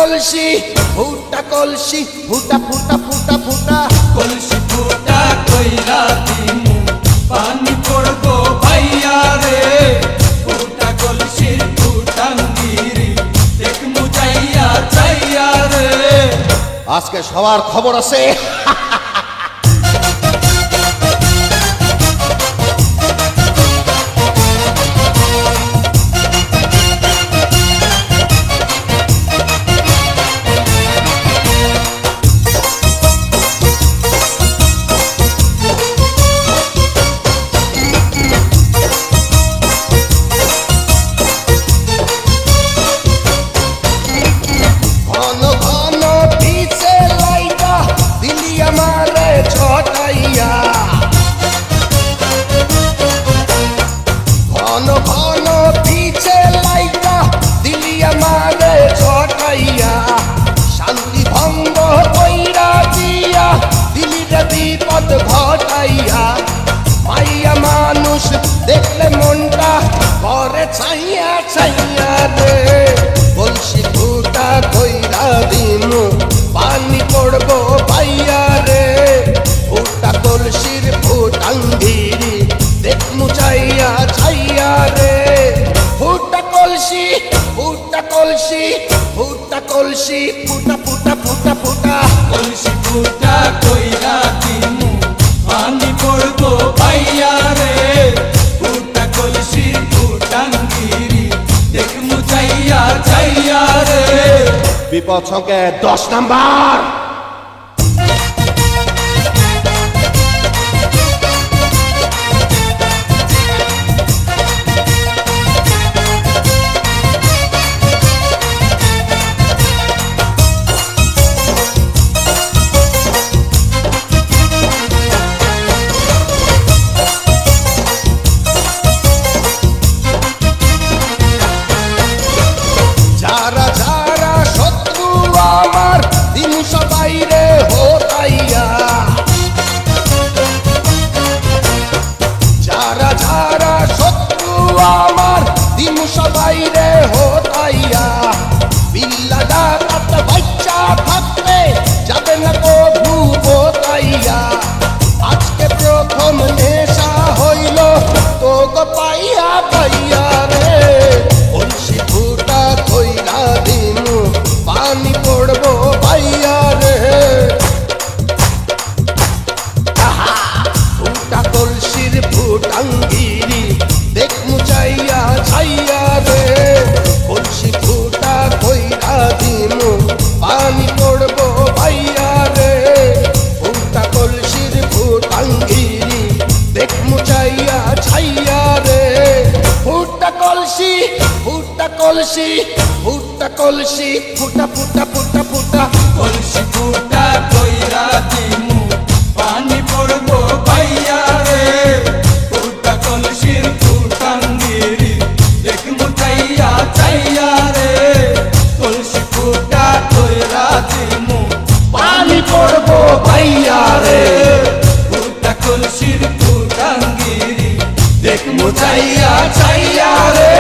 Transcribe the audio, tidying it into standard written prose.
কলসি ফুটা কলসি ফুটা ফুটা ফুটা ফুটা কলসি ফুটা কইরা দিমু পানি পড়বো ভাইয়া রে ফুটা কলসি ফুটাঙ্গিরি দেখমু চাইয়া চাইয়া রে আজকে সবার খবর আছে বিপদ ঘটাইয়া মাইয়া মানুষ দেখলে মনটা করে ছাইয়া ছাইয়া রে কলসি ফুটা কইরা দিমু পানি পড়বো ভাইয়া রে ফুটা কলসির ফুটাঙ্গিরি দেখমু চাইয়া ছাইয়া রে ফুটা কলসি ফুটা কলসি ফুটা কলসি ফুটা ফুটা ফুটা ফুটা কলসি ফুটা কইরা দিমু পানি পড়বো ভাইয়া রে ফুটা কলসি ফুটাঙ্গিরি দেখমু চাইয়া চাইয়া রে বিপদ সংকেত 10 নাম্বার বাইরে হোতাইয়া যারা যারা শত্রু আমার দিমুষ বাইরে হোতাইয়া বিল্লা ডাকাত বাচ্চা থাকতে যাবে না কভু বোতাইয়া আজকে প্রথম নেশা হইল তো গো পাইয়া পাইয়া রে কলসি ফুটা কইরা দিমু পানি পড়বো ভাইয়া রে ফুটা কলসির ফুটাঙ্গিরি দেখমু চাইয়া ছাইয়া রে কলসি ফুটা কইরা দিমু পানি পড়বো ভাইয়া রে ফুটা কলসির ফুটাঙ্গিরি দেখমু চাইয়া ছাইয়া রে ফুটা কলসি ফুটা কলসি ফুটা কলসি ফুটা ফুটা ফুটা ফুটা কলসি ফুটা কইরা দিমু পানি পড়বো ভাইয়া রে ফুটা কলসির ফুটাঙ্গিরি দেখমু চাইয়া চাইয়া রে কলসি ফুটা কইরা দিমু পানি পড়বো ভাইয়া রে ফুটা কলসির ফুটাঙ্গিরি দেখমু চাইয়া চাইয়া রে